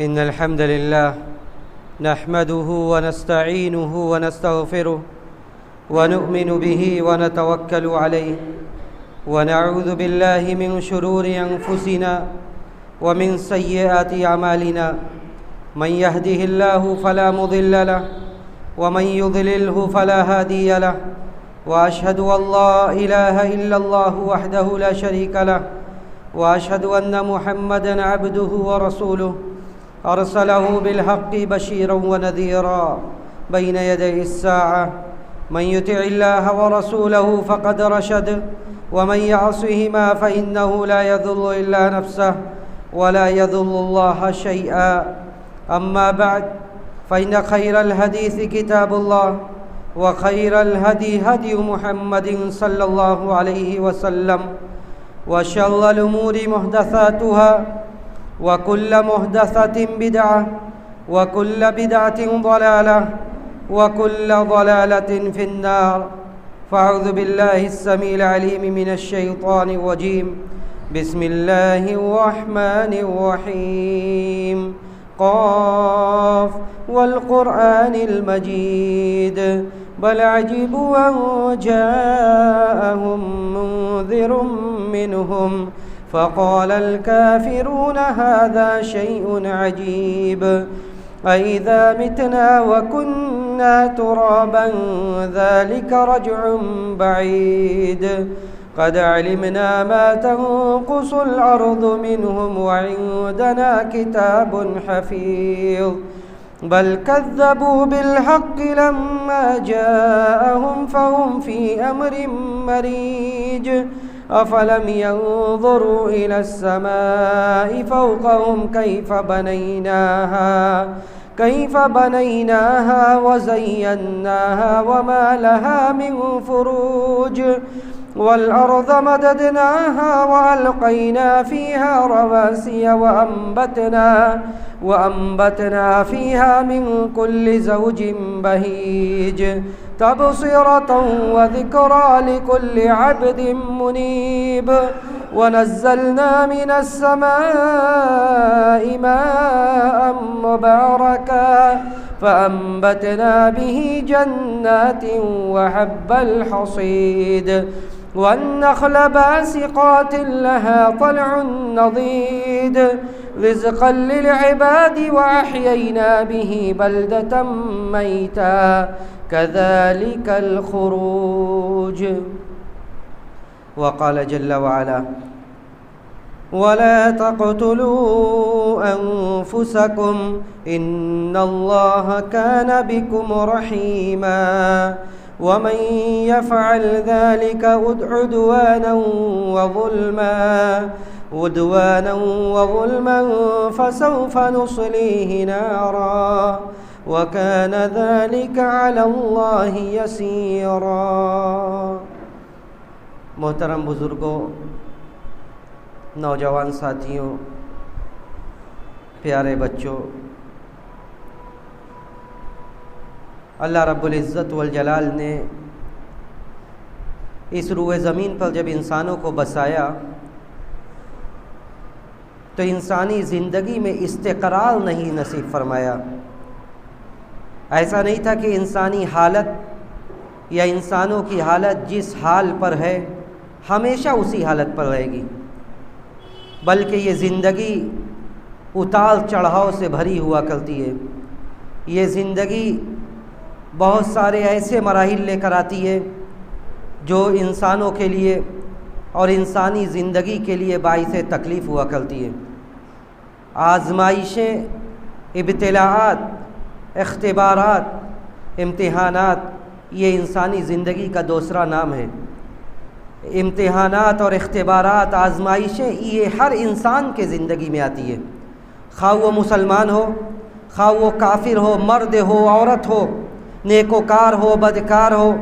إن الحمد لله نحمده ونستعينه ونستغفره ونؤمن به ونتوكل عليه ونعوذ بالله من شرور أنفسنا ومن سيئات أعمالنا. من يهده الله فلا مضل له ومن يضلله فلا هادي له، وأشهد أن لا إله إلا الله وحده لا شريك له، وأشهد أن محمدًا عبده ورسوله أرسله بالحق بشيرا ونذيرا بين يدي الساعة. من يطع الله ورسوله فقد رشد، ومن يعصهما فإنه لا يضل إلا نفسه ولا يضل الله شيئا. أما بعد، فإن خير الحديث كتاب الله، وخير الهدي هدي محمد صلى الله عليه وسلم، وشر الأمور محدثاتها، وكل محدثة بدعة، وكل بدعة ضلالة، وكل ضلالة في النار. فأعوذ بالله السميع العليم من الشيطان الرجيم. بسم الله الرحمن الرحيم. قاف والقرآن المجيد بل عجبوا أن جاءهم منذر منهم فقال الكافرون هذا شيء عجيب. أإذا متنا وكنا ترابا ذلك رجع بعيد. قد علمنا ما تنقص الأرض منهم وعندنا كتاب حفيظ. بل كذبوا بالحق لما جاءهم فهم في أمر مريج. أفلم ينظروا إلى السماء فوقهم كيف بنيناها وزيناها وما لها من فروج. والأرض مددناها وألقينا فيها رواسي وأنبتنا فيها من كل زوج بهيج، تبصرة وذكرى لكل عبد منيب. ونزلنا من السماء ماء مباركا فأنبتنا به جنات وحب الحصيد، والنخل باسقات لها طلع نضيد، رزقا للعباد وأحيينا به بلدة ميتا كذلك الخروج. وقال جل وعلا: ولا تقتلوا أنفسكم إن الله كان بكم رحيما ومن يفعل ذلك عدوانا وظلما فسوف نصليه نارا وكان ذلك على الله يسيرا. محترم بزرگوں، نوجوان ساتھیوں، پیارے بچوں، اللہ رب العزت والجلال نے اس روئے زمین پر جب انسانوں کو بسایا تو انسانی زندگی میں استقرار نہیں نصیب فرمایا. ایسا نہیں تھا کہ انسانی حالت یا انسانوں کی حالت جس حال پر ہے ہمیشہ اسی حالت پر رہے گی، بلکہ یہ زندگی اتار چڑھاؤ سے بھری ہوا کرتی ہے. یہ زندگی بہت سارے ایسے مراحل لے کر آتی ہے جو انسانوں کے لیے اور انسانی زندگی کے لیے باعث تکلیف ہوا کرتی ہے. آزمائشیں، ابتلاءات، اختبارات، امتحانات، یہ انسانی زندگی کا دوسرا نام ہے. امتحانات اور اختبارات، آزمائشیں، یہ ہر انسان کے زندگی میں آتی ہے، خواہ وہ مسلمان ہو، خواہ وہ کافر ہو، مرد ہو، عورت ہو، نیکوکار ہو، بدکار ہو.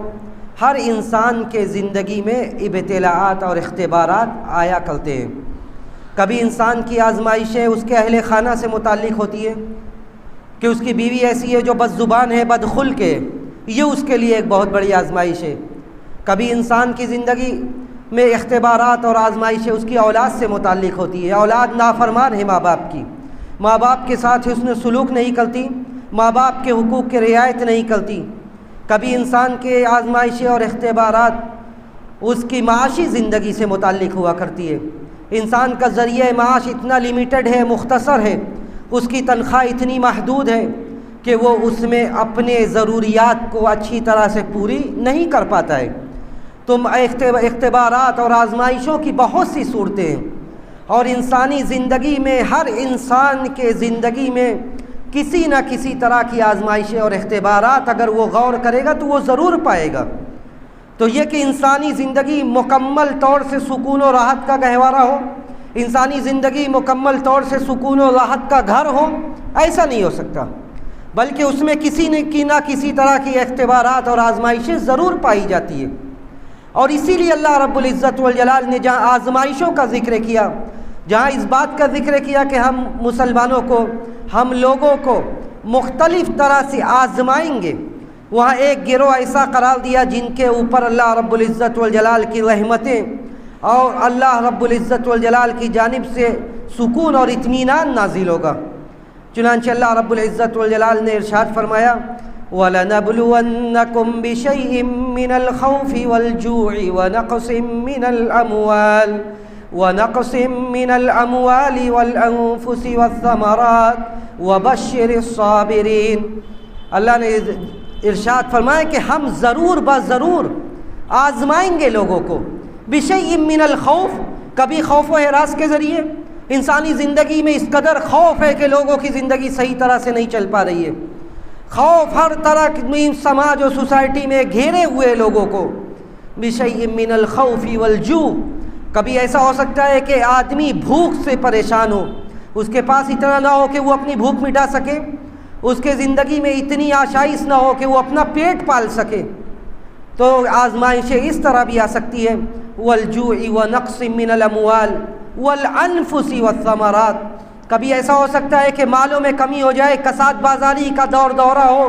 ہر انسان کے زندگی میں ابتلاءات اور اختبارات آیا کرتے ہیں. کبھی انسان کی آزمائشیں اس کے اہل خانہ سے متعلق ہوتی ہے کہ اس کی بیوی ایسی ہے جو بد زبان ہے، بد خلق ہے، یہ اس کے لیے ایک بہت بڑی آزمائش ہے. کبھی انسان کی زندگی میں اختبارات اور آزمائشیں اس کی اولاد سے متعلق ہوتی ہے، اولاد نافرمان ہے ماں باپ کی، ماں باپ کے ساتھ حسن سلوک نہیں کرتی، ماں باپ کے حقوق کی رعایت نہیں کرتی، کبھی انسان کے آزمائشیں اور اختبارات اس کی معاشی زندگی سے متعلق ہوا کرتی ہے۔ انسان کا ذریعہ معاش اتنا لیمیٹڈ ہے، مختصر ہے، اس کی تنخواہ اتنی محدود ہے کہ وہ اس میں اپنے ضروریات کو اچھی طرح سے پوری نہیں کر پاتا ہے۔ تو اختبارات اور آزمائشوں کی بہت سی صورتیں ہیں، اور انسانی زندگی میں ہر انسان کے زندگی میں کسی نہ کسی طرح کی آزمائشیں اور اختبارات اگر وہ غور کرے گا تو وہ ضرور پائے گا۔ تو یہ کہ انسانی زندگی مکمل طور سے سکون و راحت کا گہوارہ ہو، انسانی زندگی مکمل طور سے سکون و راحت کا گھر ہو، ایسا نہیں ہو سکتا، بلکہ اس میں کسی نہ کسی طرح کی اختبارات اور آزمائشیں ضرور پائی جاتی ہیں۔ اور اسی لیے اللہ رب العزت والجلال نے جہاں آزمائشوں کا ذکر کیا، جہاں اس بات کا ذکر کیا کہ ہم مسلمانوں کو، ہم لوگوں کو مختلف طرح سے آزمائیں گے، وہاں ایک گروہ ایسا قرار دیا جن کے اوپر اللہ رب العزت والجلال کی رحمتیں اور اللہ رب العزت والجلال کی جانب سے سکون اور اطمینان نازل ہوگا۔ چنانچہ اللہ رب العزت والجلال نے ارشاد فرمایا وَلَنَبْلُوَنَّكُمْ بِشَيْءٍ مِّنَ الْخَوْفِ وَالْجُوعِ وَنَقْصٍ مِّنَ الْأَمْوَالِ وَالْأَنفُسِ وَالثَّمَرَاتِ وَبَشِّرِ الصَّابِرِينَ۔ اللہ نے ارشاد فرمایا کہ ہم ضرور آزمائیں گے لوگوں کو، بِشَيْءٍ مِّنَ الْخَوْفِ، کبھی خوف و ہراس کے ذریعے، انسانی زندگی میں اس قدر خوف ہے کہ لوگوں کی زندگی صحیح طرح سے نہیں چل پا رہی ہے، خوف ہر طرح کی سماج اور سوسائٹی میں گھیرے ہوئے لوگوں کو، بِشَيْءٍ مِّنَ الْخَوْفِ وَالْجُوعِ، کبھی ایسا ہو سکتا ہے کہ آدمی بھوک سے پریشان ہو، اس کے پاس اتنا نہ ہو کہ وہ اپنی بھوک مٹا سکے، اس کے زندگی میں اتنی آشائش نہ ہو کہ وہ اپنا پیٹ پال سکے، تو آزمائشیں اس طرح بھی آ سکتی ہے، وَالْجُوعِ وَنَقْصٍ مِّنَ الْأَمْوَالِ وَالْأَنفُسِ وَالثَّمَرَاتِ، کبھی ایسا ہو سکتا ہے کہ مالوں میں کمی ہو جائے، کساد بازاری کا دورہ ہو،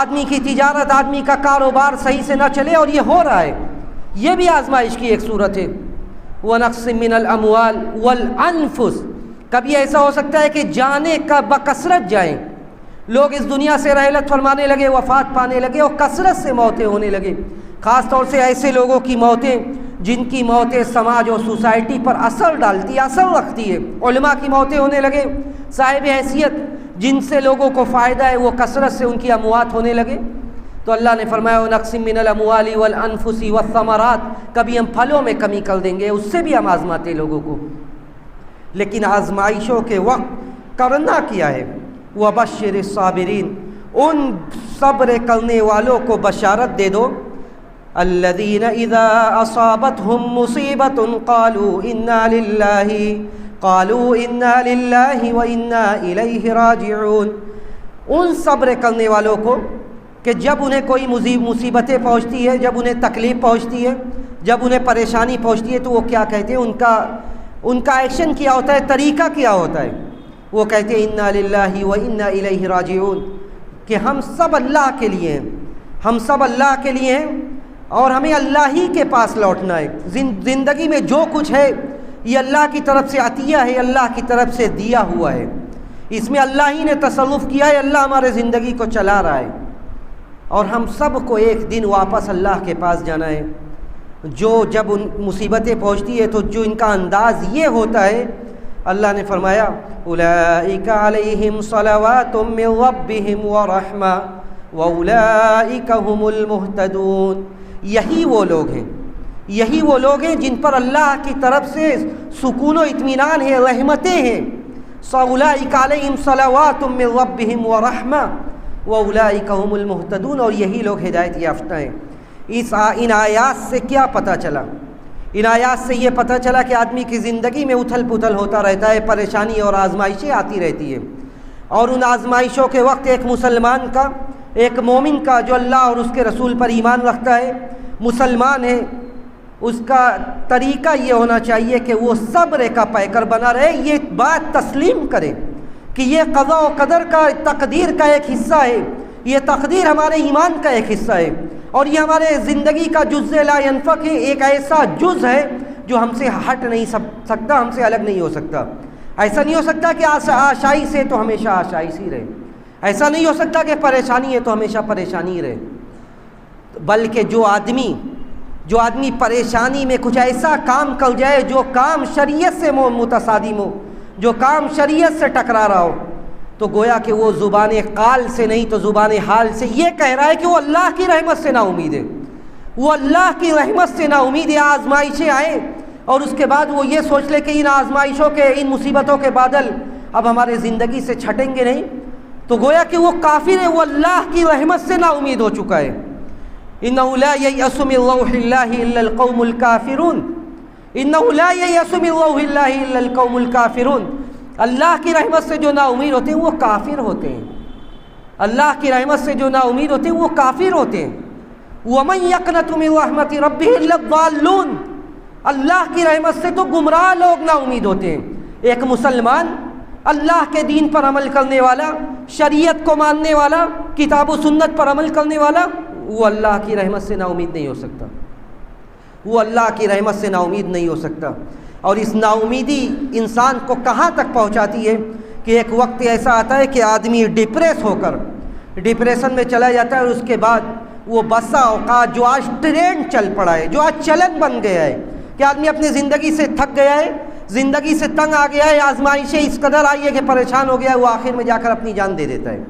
آدمی کی تجارت، آدمی کا کاروبار صحیح سے نہ چلے، اور یہ ہو رہا ہے، یہ بھی آزمائش کی ایک صورت ہے۔ وَنَقْصٍ مِّنَ الْأَمْوَالِ وَالْأَنفُسِ، کبھی ایسا ہو سکتا ہے کہ جانیں کا بکثرت جائیں، لوگ اس دنیا سے رحلت فرمانے لگے، وفات پانے لگے، اور کثرت سے موتیں ہونے لگے، خاص طور سے ایسے لوگوں کی موتیں جن کی موتیں سماج اور سوسائٹی پر اثر ڈالتی ہے، اثر رکھتی ہے، علماء کی موتیں ہونے لگے، صاحب حیثیت جن سے لوگوں کو فائدہ ہے وہ کثرت سے ان کی اموات ہونے لگے، تو اللہ نے فرمایا وَنَقْصٍ مِّنَ الْأَمْوَالِ وَالْأَنفُسِ وَالثَّمَرَاتِ، کبھی ہم پھلوں میں کمی کر دیں گے، اس سے بھی ہم آزماتے لوگوں کو۔ لیکن آزمائشوں کے وقت کرنا کیا ہے؟ وَبَشِّرِ الصَّابِرِينَ، ان صبر کرنے والوں کو بشارت دے دو، الَّذِينَ إِذَا أَصَابَتْهُم مُّصِيبَةٌ قَالُوا إِنَّا لِلَّهِ وَإِنَّا إِلَيْهِ رَاجِعُونَ، ان صبر کرنے والوں کو کہ جب انہیں کوئی مصیبتیں پہنچتی ہے، جب انہیں تکلیف پہنچتی ہے، جب انہیں پریشانی پہنچتی ہے، تو وہ کیا کہتے ہیں، ان کا ایکشن کیا ہوتا ہے، طریقہ کیا ہوتا ہے؟ وہ کہتے ہیں اِنَّا لِلَّهِ وَإِنَّا إِلَيْهِ رَاجِعُونَ، کہ ہم سب اللہ کے لیے ہیں، ہم سب اللہ کے لیے ہیں، اور ہمیں اللہ ہی کے پاس لوٹنا ہے۔ زندگی میں جو کچھ ہے یہ اللہ کی طرف سے عطیہ ہے، اللہ کی طرف سے دیا ہوا ہے، اس میں اللہ ہی نے تصرف کیا ہے، اللہ ہمارے زندگی کو چلا رہا ہے، اور ہم سب کو ایک دن واپس اللہ کے پاس جانا ہے۔ جب ان مصیبتیں پہنچتی ہے تو جو ان کا انداز یہ ہوتا ہے، اللہ نے فرمایا اولئک علیہم صلوات من ربہم ورحمہ واولئک هم المہتدون، یہی وہ لوگ ہیں جن پر اللہ کی طرف سے سکون و اطمینان ہے، رحمتیں ہیں۔ اولئک علیہم صلوات من ربہم ورحمہ واولئک هم المہتدون، اور یہی لوگ ہدایت یافتہ ہیں۔ ان آیات سے کیا پتہ چلا؟ ان آیات سے یہ پتہ چلا کہ آدمی کی زندگی میں اتھل پتھل ہوتا رہتا ہے، پریشانی اور آزمائشیں آتی رہتی ہیں، اور ان آزمائشوں کے وقت ایک مسلمان کا، ایک مومن کا جو اللہ اور اس کے رسول پر ایمان رکھتا ہے، مسلمان ہے، اس کا طریقہ یہ ہونا چاہیے کہ وہ صبر کا پیکر بنا رہے، یہ بات تسلیم کرے کہ یہ قضاء و قدر کا، تقدیر کا ایک حصہ ہے، یہ تقدیر ہمارے ایمان کا ایک حصہ ہے، اور یہ ہمارے زندگی کا جز لا ینفک ہے، ایک ایسا جز ہے جو ہم سے ہٹ نہیں سکتا، ہم سے الگ نہیں ہو سکتا۔ ایسا نہیں ہو سکتا کہ آشائش ہے تو ہمیشہ آشائش ہی رہے، ایسا نہیں ہو سکتا کہ پریشانی ہے تو ہمیشہ پریشانی ہی رہے، بلکہ جو آدمی پریشانی میں کچھ ایسا کام کر جائے جو کام شریعت سے متصادم ہو، جو کام شریعت سے ٹکرا رہا ہو، تو گویا کہ وہ زبان قال سے نہیں تو زبان حال سے یہ کہہ رہا ہے کہ وہ اللہ کی رحمت سے نا امید ہے، وہ اللہ کی رحمت سے نا امید ہے۔ آزمائشیں آئیں اور اس کے بعد وہ یہ سوچ لے کہ ان آزمائشوں کے، ان مصیبتوں کے بادل اب ہمارے زندگی سے چھٹیں گے نہیں، تو گویا کہ وہ کافر ہے، وہ اللہ کی رحمت سے نا امید ہو چکا ہے۔ إِنَّهُ لَا يَيْأَسُ مِن رَّوْحِ اللَّهِ إِلَّا الْقَوْمُ الْكَافِرُونَ إِنَّهُ لَا يَيْأَسُ مِن رَّوْحِ اللَّهِ إِلَّا الْقَوْمُ الْكَافِرُونَ، اللہ کی رحمت سے جو نا امید ہوتے ہیں وہ کافر ہوتے ہیں، اللہ کی رحمت سے جو نا امید ہوتے ہیں وہ کافر ہوتے ہیں۔ وَمَن يَقْنَطُ مِن رَّحْمَةِ رَبِّهِ إِلَّا الضَّالُّونَ، اللہ کی رحمت سے تو گمراہ لوگ نا امید ہوتے ہیں۔ ایک مسلمان اللہ کے دین پر عمل کرنے والا، شریعت کو ماننے والا، کتاب و سنت پر عمل کرنے والا، وہ اللہ کی رحمت سے نا امید نہیں ہو سکتا، وہ اللہ کی رحمت سے نا امید نہیں ہو سکتا۔ اور اس نا امیدی انسان کو کہاں تک پہنچاتی ہے کہ ایک وقت ایسا آتا ہے کہ آدمی ڈپریس ہو کر ڈپریشن میں چلا جاتا ہے، اور اس کے بعد وہ بسا اوقات جو آج ٹرینڈ چل پڑا ہے، جو آج چلن بن گیا ہے کہ آدمی اپنی زندگی سے تھک گیا ہے، زندگی سے تنگ آ گیا ہے، آزمائشیں اس قدر آئی ہے کہ پریشان ہو گیا ہے، وہ آخر میں جا کر اپنی جان دے دیتا ہے،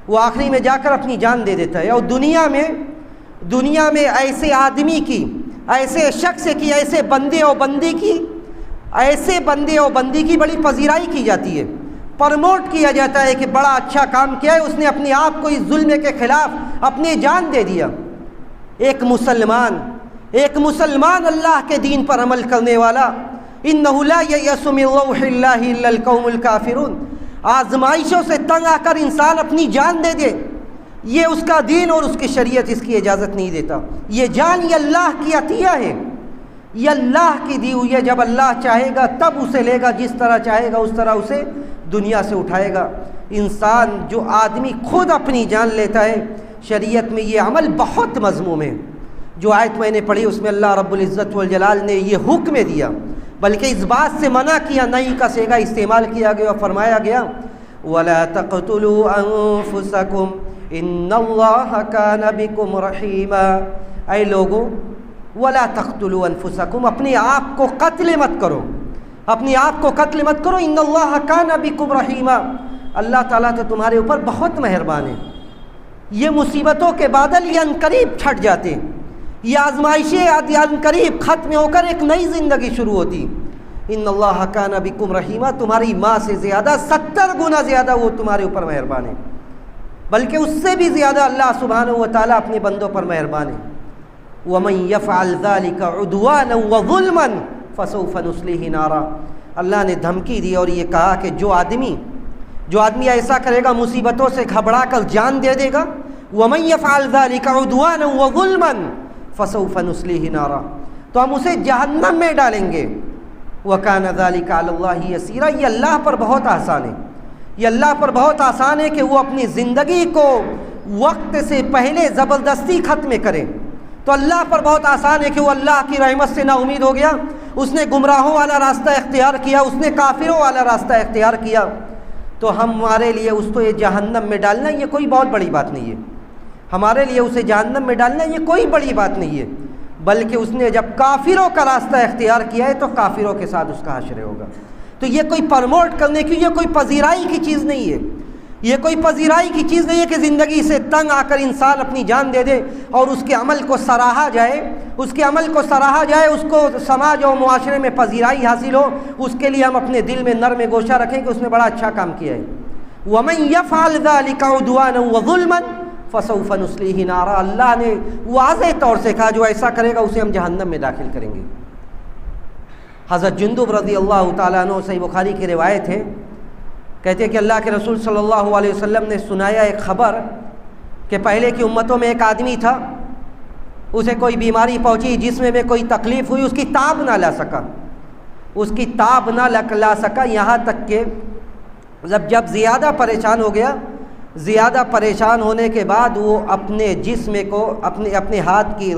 وہ آخری میں جا کر اپنی جان دے دیتا ہے۔ اور دنیا میں ایسے آدمی کی، ایسے شخص کی، ایسے بندے اور بندی کی بڑی پذیرائی کی جاتی ہے، پرموٹ کیا جاتا ہے کہ بڑا اچھا کام کیا ہے، اس نے اپنے آپ کو اس ظلم کے خلاف اپنی جان دے دیا۔ ایک مسلمان اللہ کے دین پر عمل کرنے والا، إِنَّهُ لَا يَيْأَسُ مِن رَّوْحِ اللَّهِ إِلَّا الْقَوْمُ الْكَافِرُونَ، آزمائشوں سے تنگ آ کر انسان اپنی جان دے دے، یہ اس کا دین اور اس کی شریعت اس کی اجازت نہیں دیتا۔ یہ جان یہ اللہ کی عطیہ ہے، یہ اللہ کی دی ہوئی ہے، جب اللہ چاہے گا تب اسے لے گا، جس طرح چاہے گا اس طرح اسے دنیا سے اٹھائے گا۔ انسان جو آدمی خود اپنی جان لیتا ہے، شریعت میں یہ عمل بہت مذموم ہے۔ جو آیت میں نے پڑھی اس میں اللہ رب العزت والجلال نے یہ حکم دیا، بلکہ اس بات سے منع کیا، نہیں کا صیغہ استعمال کیا گیا اور فرمایا گیا وَلَا تَقْتُلُوا أَنفُسَكُمْ إِنَّ اللَّهَ كَانَ بِكُمْ رَحِيمًا، اے لوگو وَلَا تَقْتُلُوا أَنفُسَكُمْ، اپنے آپ کو قتل مت کرو، اپنے آپ کو قتل مت کرو، إِنَّ اللَّهَ كَانَ بِكُمْ رَحِيمًا، اللہ تعالیٰ تو تمہارے اوپر بہت مہربان ہے۔ یہ مصیبتوں کے بادل یہ عنقریب چھٹ جاتے ہیں، یہ آزمائشیں عنقریب ختم ہو کر ایک نئی زندگی شروع ہوتی۔ ان اللہ کان بکم رحیما، تمہاری ماں سے زیادہ 70 گنا زیادہ وہ تمہارے اوپر مہربان ہے، بلکہ اس سے بھی زیادہ اللہ سبحانہ و تعالیٰ اپنے بندوں پر مہربان ہے۔ وَمَن يَفْعَلْ ذَلِكَ عُدْوَانًا وَظُلْمًا فَسَوْفَ نُصْلِيهِ نَارًا، اللہ نے دھمکی دی اور یہ کہا کہ جو آدمی ایسا کرے گا، مصیبتوں سے گھبرا کر جان دے دے گا، وَمَن يَفْعَلْ ذَلِكَ عُدْوَانًا وَظُلْمًا فَسَوْفَ نُصْلِيهِ نَارًا، تو ہم اسے جہنم میں ڈالیں گے۔ وَكَانَ ذَلِكَ عَلَى اللَّهِ يَسِيرًا، یہ اللہ پر بہت آسان ہے، یہ اللہ پر بہت آسان ہے کہ وہ اپنی زندگی کو وقت سے پہلے زبردستی ختم کرے۔ تو اللہ پر بہت آسان ہے کہ وہ اللہ کی رحمت سے نا امید ہو گیا، اس نے گمراہوں والا راستہ اختیار کیا، اس نے کافروں والا راستہ اختیار کیا، تو ہمارے لیے اس کو یہ جہنم میں ڈالنا یہ کوئی بہت بڑی بات نہیں ہے، ہمارے لیے اسے جہنم میں ڈالنا یہ کوئی بڑی بات نہیں ہے، بلکہ اس نے جب کافروں کا راستہ اختیار کیا ہے تو کافروں کے ساتھ اس کا حشر ہوگا۔ تو یہ کوئی پرموٹ کرنے کی، یہ کوئی پذیرائی کی چیز نہیں ہے، یہ کوئی پذیرائی کی چیز نہیں ہے کہ زندگی سے تنگ آ کر انسان اپنی جان دے دے اور اس کے عمل کو سراہا جائے، اس کے عمل کو سراہا جائے، اس کو سماج اور معاشرے میں پذیرائی حاصل ہو، اس کے لیے ہم اپنے دل میں نرم گوشہ رکھیں کہ اس نے بڑا اچھا کام کیا ہے۔ وَمَن يَفْعَلْ ذَلِكَ عُدْوَانًا وَظُلْمًا فَسَوْفَ نُصْلِيهِ نَارًا، اللہ نے واضح طور سے کہا جو ایسا کرے گا اسے ہم جہنم میں داخل کریں گے۔ حضرت جندب رضی اللہ تعالیٰ عنہ، صحیح بخاری کی روایت ہے، کہتے ہیں کہ اللہ کے رسول صلی اللہ علیہ وسلم نے سنایا ایک خبر کہ پہلے کی امتوں میں ایک آدمی تھا، اسے کوئی بیماری پہنچی، جسم میں کوئی تکلیف ہوئی، اس کی تاب نہ لا سکا، یہاں تک کہ جب زیادہ پریشان ہو گیا، زیادہ پریشان ہونے کے بعد وہ اپنے جسم کو، اپنے ہاتھ کی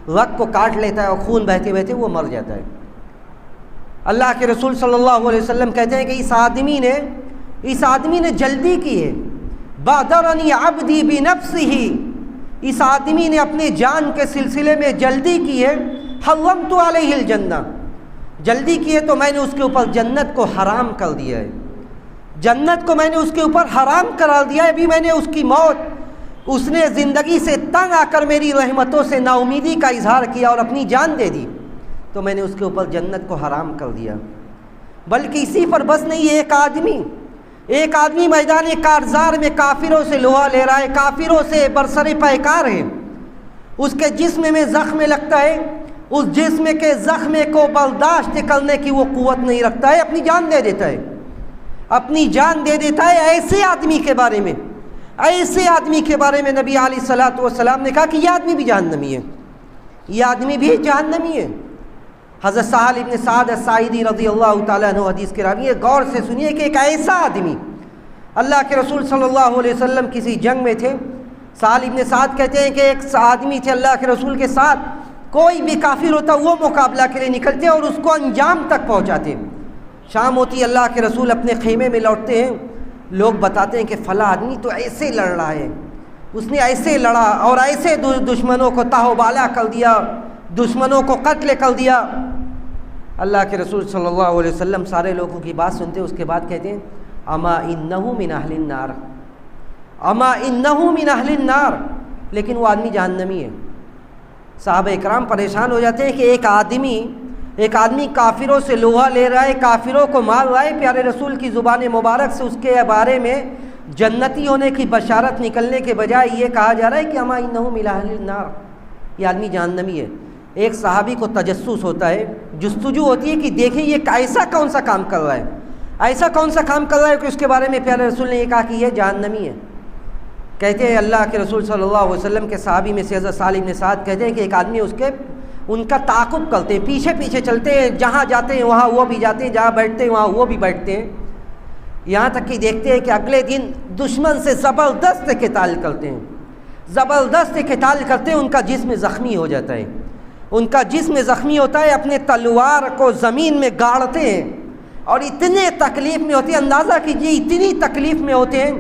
رگ کو کاٹ لیتا ہے اور خون بہتے بہتے وہ مر جاتا ہے۔ اللہ کے رسول صلی اللہ علیہ وسلم کہتے ہیں کہ اس آدمی نے جلدی کی ہے، بادرنی عبدی بنفسہ، اس آدمی نے اپنے جان کے سلسلے میں جلدی کی ہے، حرمت علیہ الجنہ، جلدی کی ہے تو میں نے اس کے اوپر جنت کو حرام کر دیا ہے، جنت کو میں نے اس کے اوپر حرام قرار دیا ہے۔ ابھی میں نے اس کی موت، اس نے زندگی سے تنگ آ کر میری رحمتوں سے نا امیدی کا اظہار کیا اور اپنی جان دے دی، تو میں نے اس کے اوپر جنت کو حرام کر دیا۔ بلکہ اسی پر بس نہیں، ایک آدمی میدان کارزار میں کافروں سے لوہا لے رہا ہے، کافروں سے برسر پیکار ہے، اس کے جسم میں زخم لگتا ہے، اس جسم کے زخم کو برداشت کرنے کی وہ قوت نہیں رکھتا ہے، اپنی جان دے دیتا ہے، اپنی جان دے دیتا ہے۔ ایسے آدمی کے بارے میں نبی علیہ الصلوۃ والسلام نے کہا کہ یہ آدمی بھی جہنمی ہے، یہ آدمی بھی جہنمی ہے۔ حضرت سہل ابن سعد الساعدی رضی اللہ تعالیٰ عنہ حدیث کے راوی ہے، غور سے سنیے کہ ایک ایسا آدمی، اللہ کے رسول صلی اللہ علیہ وسلم کسی جنگ میں تھے، سہل ابن سعد کہتے ہیں کہ ایک آدمی تھے اللہ کے رسول کے ساتھ، کوئی بھی کافر ہوتا وہ مقابلہ کے لیے نکلتے اور اس کو انجام تک پہنچاتے۔ شام ہوتی، اللہ کے رسول اپنے خیمے میں لوٹتے ہیں، لوگ بتاتے ہیں کہ فلاں آدمی تو ایسے لڑ رہا ہے، اس نے ایسے لڑا اور ایسے دشمنوں کو تاہو بالا کر دیا، دشمنوں کو قتل کر دیا۔ اللہ کے رسول صلی اللہ علیہ وسلم سارے لوگوں کی بات سنتے ہیں، اس کے بعد کہتے ہیں اما انہ من اہل النار، اما انہ من اہل النار، لیکن وہ آدمی جہنمی ہے۔ صحابہ اکرام پریشان ہو جاتے ہیں کہ ایک آدمی کافروں سے لوہا لے رہا ہے، کافروں کو مار رہا ہے، پیارے رسول کی زبان مبارک سے اس کے بارے میں جنتی ہونے کی بشارت نکلنے کے بجائے یہ کہا جا رہا ہے کہ اما انہ من اہل النار، یہ آدمی جہنمی ہے۔ ایک صحابی کو تجسس ہوتا ہے، جستجو ہوتی ہے کہ دیکھیں یہ ایسا کون سا کام کر رہا ہے کہ اس کے بارے میں پیارے رسول نے یہ کہا کہ یہ جہنمی ہے۔ کہتے ہیں اللہ کے رسول صلی اللہ علیہ وسلم کے صحابی میں سے حضرت سہل بن سعد کہتے ہیں کہ ایک آدمی ان کا تعاقب کرتے ہیں، پیچھے پیچھے چلتے ہیں، جہاں جاتے ہیں وہاں وہ بھی جاتے ہیں، جہاں بیٹھتے ہیں وہاں وہ بھی بیٹھتے ہیں، یہاں تک کہ دیکھتے ہیں کہ اگلے دن دشمن سے زبردست قتال کرتے ہیں، ان کا جسم زخمی ہو جاتا ہے، ان کا جسم زخمی ہوتا ہے، اپنے تلوار کو زمین میں گاڑتے ہیں اور اتنے تکلیف میں ہوتے ہیں، اندازہ کیجیے اتنی تکلیف میں ہوتے ہیں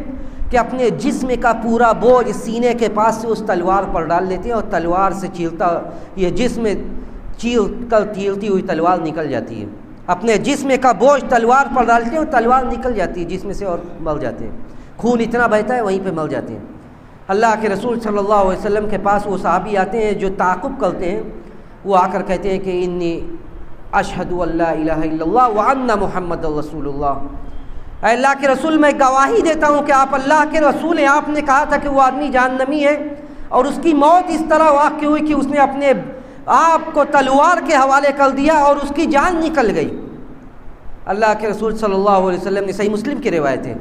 کہ اپنے جسم کا پورا بوجھ سینے کے پاس سے اس تلوار پر ڈال لیتے ہیں اور تلوار سے یہ جسم چیرتی ہوئی تلوار نکل جاتی ہے، اپنے جسم کا بوجھ تلوار پر ڈالتے ہیں اور تلوار نکل جاتی ہے جسم سے اور مر جاتے ہیں، خون اتنا بہتا ہے وہیں پہ مر جاتے ہیں۔ اللہ کے رسول صلی اللہ علیہ وسلم کے پاس وہ صحابی آتے ہیں جو تعاقب کرتے ہیں، وہ آ کر کہتے ہیں کہ انی اشہد ان لا الہ الا اللہ وان محمد رسول اللہ، اے اللہ کے رسول میں گواہی دیتا ہوں کہ آپ اللہ کے رسول ہیں۔ آپ نے کہا تھا کہ وہ آدمی جہنمی ہے اور اس کی موت اس طرح واقع ہوئی کہ اس نے اپنے آپ کو تلوار کے حوالے کر دیا اور اس کی جان نکل گئی۔ اللہ کے رسول صلی اللہ علیہ وسلم نے، صحیح مسلم کی روایت ہے،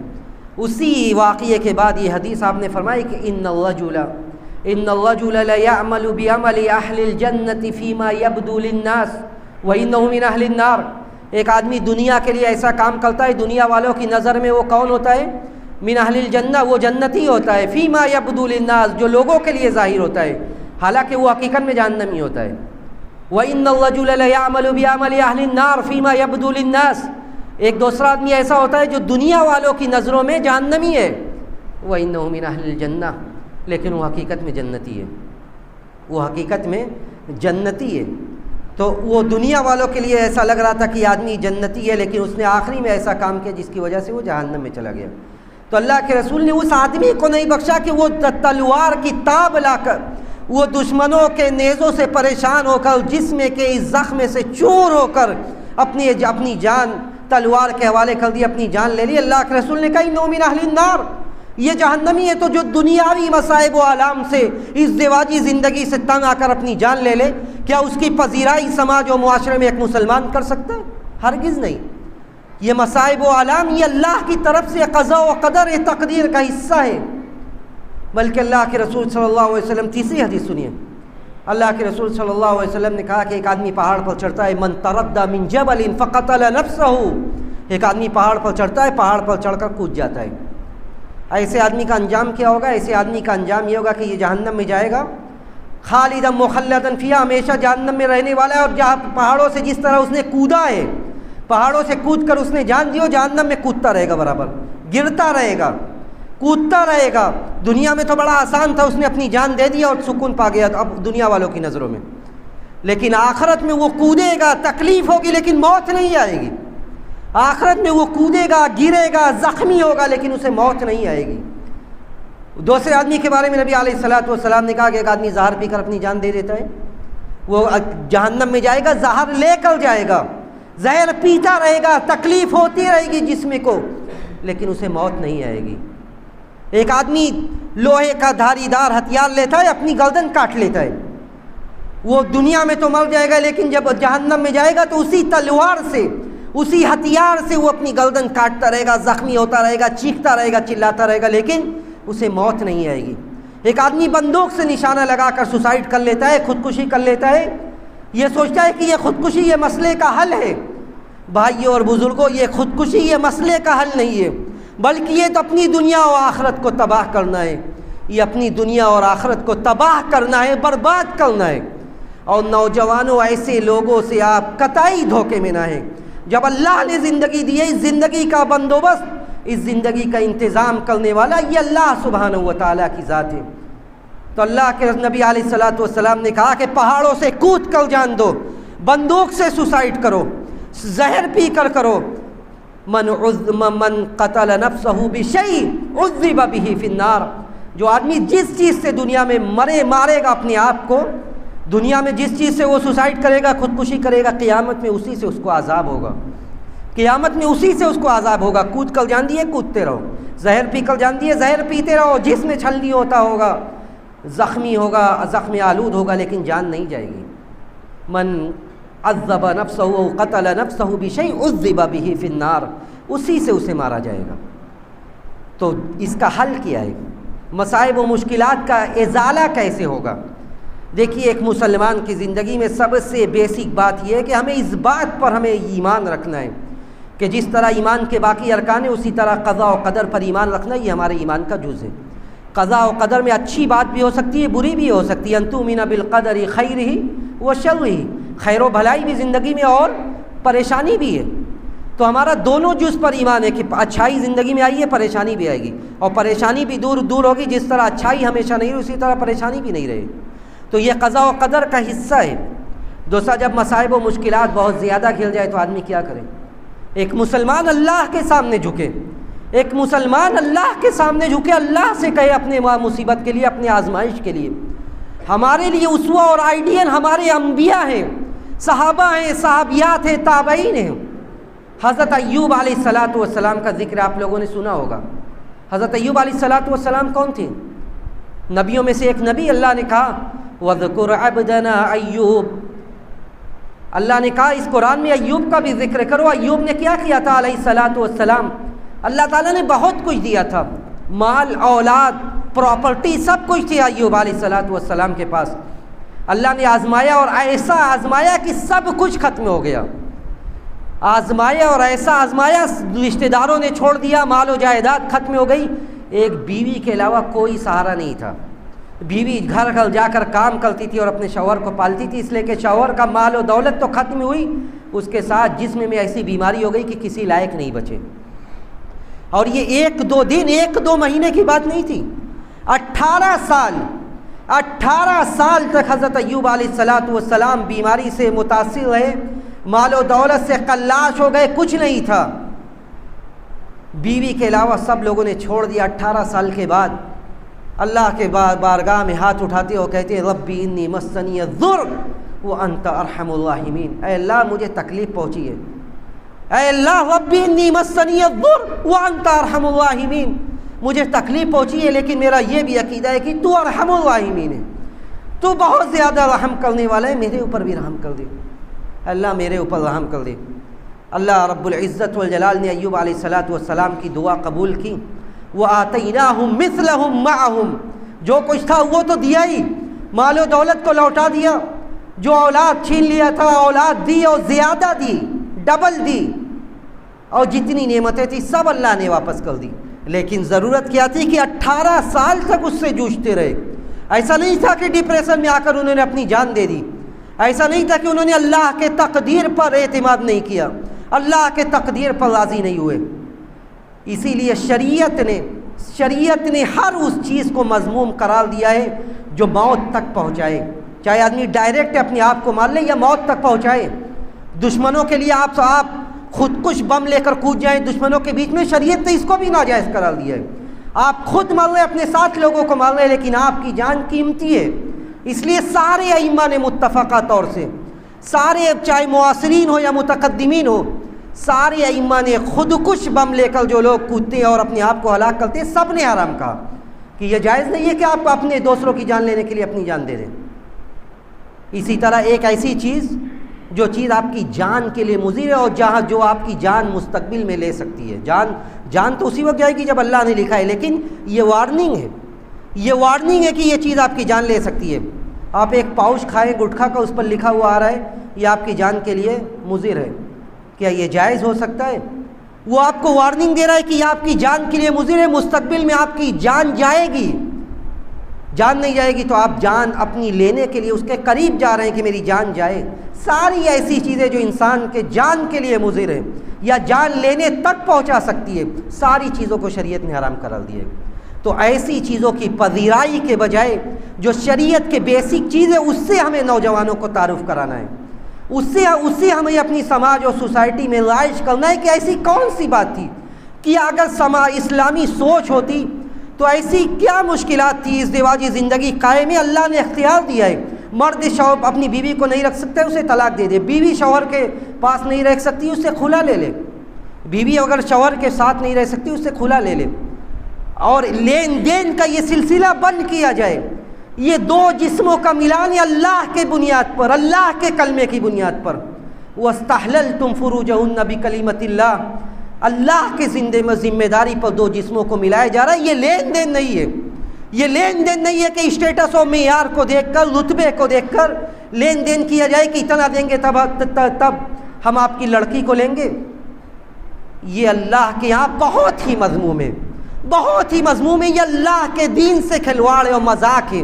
اسی واقعے کے بعد یہ حدیث آپ نے فرمائی کہ ان الرجل لیعمل بعمل اہل الجنۃ فیما یبدو للناس وانہ من اہل النار، ایک آدمی دنیا کے لیے ایسا کام کرتا ہے، دنیا والوں کی نظر میں وہ کون ہوتا ہے؟ من اہل الجنہ، وہ جنتی ہوتا ہے، فیما یبدو للناس، جو لوگوں کے لیے ظاہر ہوتا ہے، حالانکہ وہ حقیقت میں جہنمی ہوتا ہے۔ وَإِنَّ الرَّجُلَ لَيَعْمَلُ بِعَمَلِ أَهْلِ النَّارِ فِيمَا يَبْدُو لِلنَّاسِ، ایک دوسرا آدمی ایسا ہوتا ہے جو دنیا والوں کی نظروں میں جہنمی ہے، وَإِنَّهُ مِنْ أَهْلِ الْجَنَّةِ، لیکن وہ حقیقت میں جنتی ہے، وہ حقیقت میں جنتی ہے۔ تو وہ دنیا والوں کے لیے ایسا لگ رہا تھا کہ آدمی جنتی ہے، لیکن اس نے آخری میں ایسا کام کیا جس کی وجہ سے وہ جہنم میں چلا گیا۔ تو اللہ کے رسول نے اس آدمی کو نہیں بخشا کہ وہ تلوار کی تاب لا کر، وہ دشمنوں کے نیزوں سے پریشان ہو کر، جسم کے اس زخم سے چور ہو کر اپنی جان تلوار کے حوالے کر دی، اپنی جان لے لی۔ اللہ کے رسول نے کہا انہ من اہل النار، یہ جہنمی ہے۔ تو جو دنیاوی مصائب و آلام سے، اس ازدواجی زندگی سے تنگ آ کر اپنی جان لے لے، کیا اس کی پذیرائی سماج و معاشرے میں ایک مسلمان کر سکتا ہے؟ ہرگز نہیں۔ یہ مصائب و آلام یہ اللہ کی طرف سے قضاء و قدر تقدیر کا حصہ ہے۔ بلکہ اللہ کے رسول صلی اللہ علیہ وسلم، تیسری حدیث سنیے، اللہ کے رسول صلی اللہ علیہ وسلم نے کہا کہ ایک آدمی پہاڑ پر چڑھتا ہے، من تردى من جبل فقتل نفسه، ایک آدمی پہاڑ پر چڑھتا ہے، پہاڑ پر چڑھ کر کود جاتا ہے۔ ایسے آدمی کا انجام کیا ہوگا؟ ایسے آدمی کا انجام یہ ہوگا کہ یہ جہنم میں جائے گا، خالدا مخلدا فیہا، ہمیشہ جہنم میں رہنے والا ہے۔ اور جہاں پہاڑوں سے جس طرح اس نے کودا ہے، پہاڑوں سے کود کر اس نے جان دی ہو، جہنم میں کودتا رہے گا، برابر گرتا رہے گا، کودتا رہے گا۔ دنیا میں تو بڑا آسان تھا، اس نے اپنی جان دے دیا اور سکون پا گیا اب دنیا والوں کی نظروں میں، لیکن آخرت میں وہ کودے گا، تکلیف ہوگی لیکن موت نہیں آئے گی۔ آخرت میں وہ کودے گا، گرے گا، زخمی ہوگا لیکن اسے موت نہیں آئے گی۔ دوسرے آدمی کے بارے میں نبی علیہ الصلوۃ والسلام نے کہا کہ ایک آدمی زہر پی کر اپنی جان دے دیتا ہے، وہ جہنم میں جائے گا، زہر لے کر جائے گا، زہر پیتا رہے گا، تکلیف ہوتی رہے گی جسم کو لیکن اسے موت نہیں آئے گی۔ ایک آدمی لوہے کا دھاری دار ہتھیار لیتا ہے، اپنی گردن کاٹ لیتا ہے، وہ دنیا میں تو مر جائے گا لیکن جب جہنم میں جائے گا تو اسی تلوار سے، اسی ہتھیار سے وہ اپنی گردن کاٹتا رہے گا، زخمی ہوتا رہے گا، چیختا رہے گا، چلاتا رہے گا لیکن اسے موت نہیں آئے گی۔ ایک آدمی بندوق سے نشانہ لگا کر سوسائڈ کر لیتا ہے، خودکشی کر لیتا ہے، یہ سوچتا ہے کہ یہ خودکشی یہ مسئلے کا حل ہے۔ بھائیوں اور بزرگوں، یہ خودکشی یہ مسئلے کا حل نہیں ہے، بلکہ یہ تو اپنی دنیا اور آخرت کو تباہ کرنا ہے، یہ اپنی دنیا اور آخرت کو تباہ کرنا ہے، برباد کرنا ہے۔ اور نوجوانوں، ایسے لوگوں سے آپ قطعی دھوکے میں نہ ہیں۔ جب اللہ نے زندگی دی ہے، اس زندگی کا بندوبست، اس زندگی کا انتظام کرنے والا یہ اللہ سبحانہ و تعالیٰ کی ذات ہے۔ تو اللہ کے نبی علیہ الصلوۃ والسلام نے کہا کہ پہاڑوں سے کود کر جان دو، بندوق سے سوسائڈ کرو، زہر پی کر کرو۔ من قتل نفسه بشیء عذب به فی النار، جو آدمی جس چیز سے دنیا میں مارے گا اپنے آپ کو، دنیا میں جس چیز سے وہ سوسائڈ کرے گا، خودکشی کرے گا، قیامت میں اسی سے اس کو عذاب ہوگا، قیامت میں اسی سے اس کو عذاب ہوگا۔ کود کر جان دیے کودتے رہو، زہر پی کر جان دیے زہر پیتے رہو، جس میں چھلنی ہوتا ہوگا، زخمی ہوگا، زخم آلود ہوگا لیکن جان نہیں جائے گی۔ من عذب نفسه او قتل نفسه بشیء عذب به فی النار، اسی سے اسے مارا جائے گا۔ تو اس کا حل کیا ہے؟ مصائب و مشکلات کا ازالہ کیسے ہوگا؟ دیکھیے، ایک مسلمان کی زندگی میں سب سے بیسک بات یہ ہے کہ ہمیں اس بات پر ہمیں ایمان رکھنا ہے کہ جس طرح ایمان کے باقی ارکان ہیں اسی طرح قضاء و قدر پر ایمان رکھنا، یہ ہمارے ایمان کا جز ہے۔ قضاء و قدر میں اچھی بات بھی ہو سکتی ہے، بری بھی ہو سکتی ہے۔ ان تؤمن بالقدر خیرہ و شرہ، خیر و بھلائی بھی زندگی میں اور پریشانی بھی ہے۔ تو ہمارا دونوں جز پر ایمان ہے کہ اچھائی زندگی میں آئی ہے، پریشانی بھی آئے گی، اور پریشانی بھی دور ہوگی۔ جس طرح اچھائی ہمیشہ نہیں رہی اسی طرح پریشانی بھی نہیں رہے، تو یہ قضاء و قدر کا حصہ ہے۔ دوسرا، جب مصائب و مشکلات بہت زیادہ گھر جائے تو آدمی کیا کرے؟ ایک مسلمان اللہ کے سامنے جھکے، ایک مسلمان اللہ کے سامنے جھکے، اللہ سے کہے اپنے مصیبت کے لیے، اپنے آزمائش کے لیے۔ ہمارے لیے اسوہ اور آئیڈیل ہمارے انبیاء ہیں، صحابہ ہیں، صحابیات ہیں، تابعین ہیں۔ حضرت ایوب علیہ الصلوۃ والسلام کا ذکر آپ لوگوں نے سنا ہوگا۔ حضرت ایوب علیہ الصلوۃ والسلام کون تھے؟ نبیوں میں سے ایک نبی۔ اللہ نے کہا وَاذْكُرْ عَبْدَنَا ایوب، اللہ نے کہا اس قرآن میں ایوب کا بھی ذکر کرو۔ ایوب نے کیا کیا تھا علیہ الصلوۃ والسلام؟ اللہ تعالیٰ نے بہت کچھ دیا تھا، مال، اولاد، پراپرٹی، سب کچھ تھی ایوب علیہ الصلوۃ والسلام کے پاس۔ اللہ نے آزمایا اور ایسا آزمایا کہ سب کچھ ختم ہو گیا، آزمایا اور ایسا آزمایا، رشتہ داروں نے چھوڑ دیا، مال و جائیداد ختم ہو گئی، ایک بیوی کے علاوہ کوئی سہارا نہیں تھا۔ بیوی گھر گھر جا کر کام کرتی تھی اور اپنے شوہر کو پالتی تھی، اس لیے کہ شوہر کا مال و دولت تو ختم ہوئی، اس کے ساتھ جسم میں ایسی بیماری ہو گئی کہ کسی لائق نہیں بچے۔ اور یہ ایک دو دن، ایک دو مہینے کی بات نہیں تھی، 18 سال تک حضرت ایوب علیہ الصلوۃ والسلام بیماری سے متاثر رہے، مال و دولت سے قلاش ہو گئے، کچھ نہیں تھا، بیوی کے علاوہ سب لوگوں نے چھوڑ دیا۔ 18 سال کے بعد اللہ کے بارگاہ میں ہاتھ اٹھاتے اور کہتے ربی انی مسنی الضر وانت ارحم الراحمین، اے اللہ مجھے تکلیف پہنچی ہے، اے اللہ ربی انی مسنی الضر وانت ارحم الراحمین، مجھے تکلیف پہنچی ہے لیکن میرا یہ بھی عقیدہ ہے کہ تو ارحم الراحمین ہے، تو بہت زیادہ رحم کرنے والا ہے، میرے اوپر بھی رحم کر دے، اللہ میرے اوپر رحم کر دے۔ اللہ رب العزت والجلال نے ایوب علیہ الصلوۃ والسلام کی دعا قبول کی۔ وَآتَيْنَاهُمْ مِثْلَهُمْ مَعَهُمْ، جو کچھ تھا وہ تو دیا ہی، مال و دولت کو لوٹا دیا، جو اولاد چھین لیا تھا اولاد دی اور زیادہ دی، ڈبل دی، اور جتنی نعمتیں تھیں سب اللہ نے واپس کر دی۔ لیکن ضرورت کیا تھی کہ 18 سال تک اس سے جوجھتے رہے۔ ایسا نہیں تھا کہ ڈپریشن میں آ کر انہوں نے اپنی جان دے دی، ایسا نہیں تھا کہ انہوں نے اللہ کے تقدیر پر اعتماد نہیں کیا، اللہ کے تقدیر پر راضی نہیں ہوئے۔ اسی لیے شریعت نے ہر اس چیز کو مذموم قرار دیا ہے جو موت تک پہنچائے، چاہے آدمی ڈائریکٹ اپنے آپ کو مار لے یا موت تک پہنچائے۔ دشمنوں کے لیے آپ خود کش بم لے کر کود جائیں دشمنوں کے بیچ میں، شریعت نے اس کو بھی ناجائز قرار دیا ہے۔ آپ خود مر رہے، اپنے ساتھ لوگوں کو مار رہے، لیکن آپ کی جان قیمتی ہے۔ اس لیے سارے ائمہ نے متفقہ طور سے، سارے چاہے معاصرین ہو یا متقدمین ہو، سارے ائمہ نے خود کش بم لے کر جو لوگ کودتے ہیں اور اپنے آپ کو ہلاک کرتے ہیں، سب نے حرام کہا کہ یہ جائز نہیں ہے کہ آپ اپنے دوسروں کی جان لینے کے لیے اپنی جان دے دیں۔ اسی طرح ایک ایسی چیز جو چیز آپ کی جان کے لیے مضر ہے اور جو آپ کی جان مستقبل میں لے سکتی ہے، جان تو اسی وقت جائے گی جب اللہ نے لکھا ہے، لیکن یہ وارننگ ہے کہ یہ چیز آپ کی جان لے سکتی ہے۔ آپ ایک پاؤچ کھائیں گٹکھا کا، اس پر لکھا ہوا آ رہا ہے یہ آپ کی جان کے لیے مضر ہے، کیا یہ جائز ہو سکتا ہے؟ وہ آپ کو وارننگ دے رہا ہے کہ یہ آپ کی جان کے لیے مضر ہے، مستقبل میں آپ کی جان جائے گی۔ جان نہیں جائے گی تو آپ جان اپنی لینے کے لیے اس کے قریب جا رہے ہیں کہ میری جان جائے۔ ساری ایسی چیزیں جو انسان کے جان کے لیے مضر ہیں یا جان لینے تک پہنچا سکتی ہے، ساری چیزوں کو شریعت نے حرام قرار دیا ہے۔ تو ایسی چیزوں کی پذیرائی کے بجائے جو شریعت کے بیسک چیز ہے اس سے ہمیں نوجوانوں کو تعارف کرانا ہے، اس سے ہمیں اپنی سماج اور سوسائٹی میں رائج کرنا ہے کہ ایسی کون سی بات تھی کہ اگر اسلامی سوچ ہوتی تو ایسی کیا مشکلات تھی۔ ازدواجی زندگی قائم ہے، اللہ نے اختیار دیا ہے۔ مرد شوہر اپنی بیوی کو نہیں رکھ سکتے، اسے طلاق دے دے۔ بیوی شوہر کے پاس نہیں رہ سکتی، اسے کھلا لے لے۔ بیوی اگر شوہر کے ساتھ نہیں رہ سکتی، اسے کھلا لے لے۔ اور لین دین کا یہ سلسلہ بند کیا جائے۔ یہ دو جسموں کا ملان اللہ کے بنیاد پر، اللہ کے کلمے کی بنیاد پر، وَاسْتَحْلَلْتُمْ فُرُوجَهُنَّ بِكَلِمَةِ اللَّهِ، اللہ کے ذمہ داری پر دو جسموں کو ملایا جا رہا ہے۔ یہ لین دین نہیں ہے، یہ لین دین نہیں ہے کہ اسٹیٹس اور معیار کو دیکھ کر، رتبے کو دیکھ کر لین دین کیا جائے کہ اتنا دیں گے تب ہم آپ کی لڑکی کو لیں گے۔ یہ اللہ کے یہاں بہت ہی مذموم ہے، بہت ہی مذموم ہے۔ یہ اللہ کے دین سے کھلواڑ اور مذاق ہے۔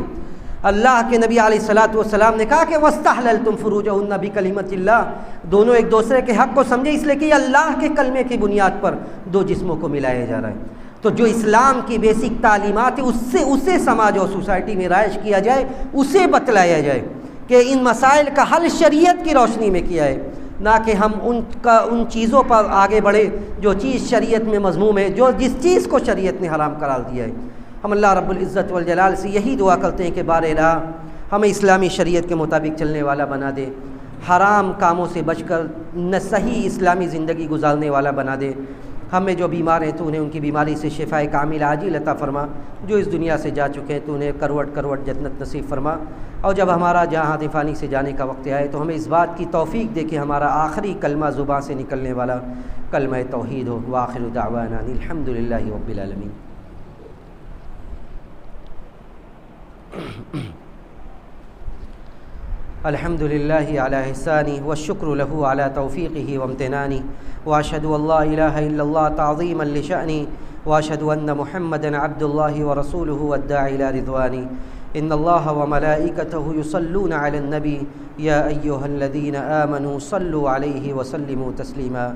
اللہ کے نبی علیہ الصلوۃ والسلام نے کہا کہ وَاسْتَحْلَلْتُمْ فُرُوجَهُنَّ بِكَلِمَةِ اللَّهِ، دونوں ایک دوسرے کے حق کو سمجھے، اس لیے کہ اللہ کے کلمے کی بنیاد پر دو جسموں کو ملایا جا رہا ہے۔ تو جو اسلام کی بیسک تعلیمات ہے اسے سماج اور سوسائٹی میں رائج کیا جائے، اسے بتلایا جائے کہ ان مسائل کا حل شریعت کی روشنی میں کیا ہے، نہ کہ ہم ان چیزوں پر آگے بڑھے جو چیز شریعت میں مذموم ہے، جس چیز کو شریعت نے حرام قرار دیا ہے۔ ہم اللہ رب العزت والجلال سے یہی دعا کرتے ہیں کہ بار الہ ہمیں اسلامی شریعت کے مطابق چلنے والا بنا دے، حرام کاموں سے بچ کر صحیح اسلامی زندگی گزارنے والا بنا دے۔ ہمیں جو بیمار ہیں تو انہیں ان کی بیماری سے شفاء کامل عاجل عطا فرما، جو اس دنیا سے جا چکے ہیں تو انہیں کروٹ کروٹ جنت نصیب فرما، اور جب ہمارا جہاں فانی سے جانے کا وقت آئے تو ہمیں اس بات کی توفیق دے کہ ہمارا آخری کلمہ زبان سے نکلنے والا کلمہ توحید ہو۔ وآخر دعوانا الحمد للہ رب العالمین۔ الحمد للہ علی احسانی والشکر له علی توفیقہ وامتنانی، واشہد ان لا الہ الا اللہ تعظیما لشأنی، واشہد ان محمدا عبد اللہ ورسولہ والداعی الی رضوانی۔ ان اللہ وملائکتہ یصلون علی النبی یا ایہا الذین آمنوا صلوا علیہ وسلموا تسلیما۔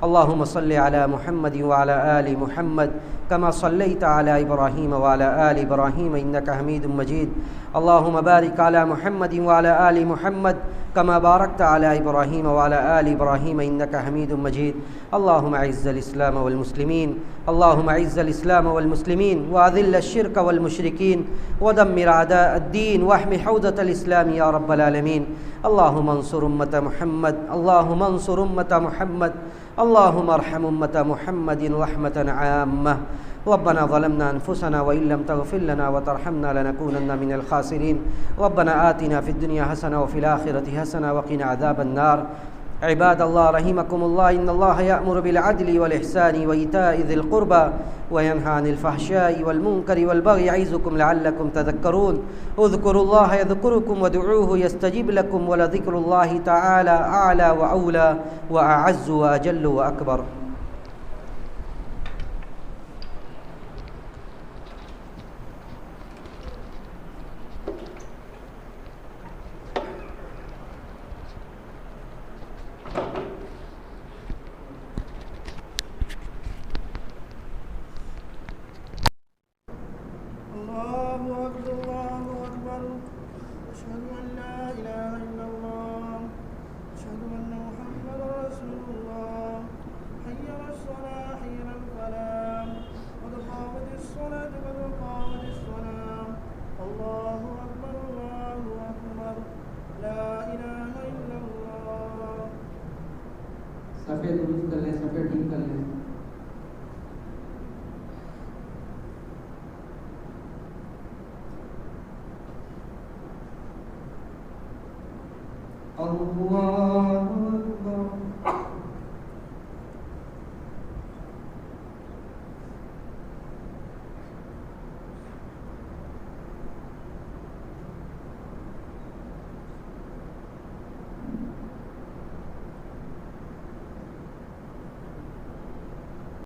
اللہم صل علی محمد وعلی آل محمد كما صليت على إبراهيم وعلى آل إبراهيم إنك حميد مجيد۔ اللهم بارك على محمد وعلى آل محمد كما باركت على إبراهيم وعلى آل إبراهيم إنك حميد مجيد۔ اللهم أعز الإسلام والمسلمين، اللهم أعز الإسلام والمسلمين وأذل الشرك والمشركين ودمر أعداء الدين واحمِ حوزة الإسلام يا رب العالمين۔ اللهم انصر أمة محمد، اللهم انصر أمة محمد، اللهم ارحم أمة محمد رحمة عامة۔ ربنا ظلمنا أنفسنا وإن لم تغفر لنا وترحمنا لنكونن من الخاسرين۔ ربنا آتنا في الدنيا حسنة وفي الآخرة حسنة وقنا عذاب النار۔ عباد الله رحمكم الله، إن الله يأمر بالعدل والإحسان وإيتاء ذي القربى وينهى عن الفحشاء والمنكر والبغي يعظكم لعلكم تذكرون۔ اذكروا الله يذكركم وادعوه يستجب لكم، ولذكر الله تعالى أعلى وأولى وأعز وأجل وأكبر۔ الله أكبر الله أكبر أشهد أن لا إله إلا الله أشهد أن محمدا رسول الله حي على الصلاة حي على الفلاح قد قامت الصلاة قد قامت الصلاة الله أكبر الله أكبر لا إله إلا الله. صفحے درست کر لیں، صفحے ٹھیک کر لیں. اللہ اکبر.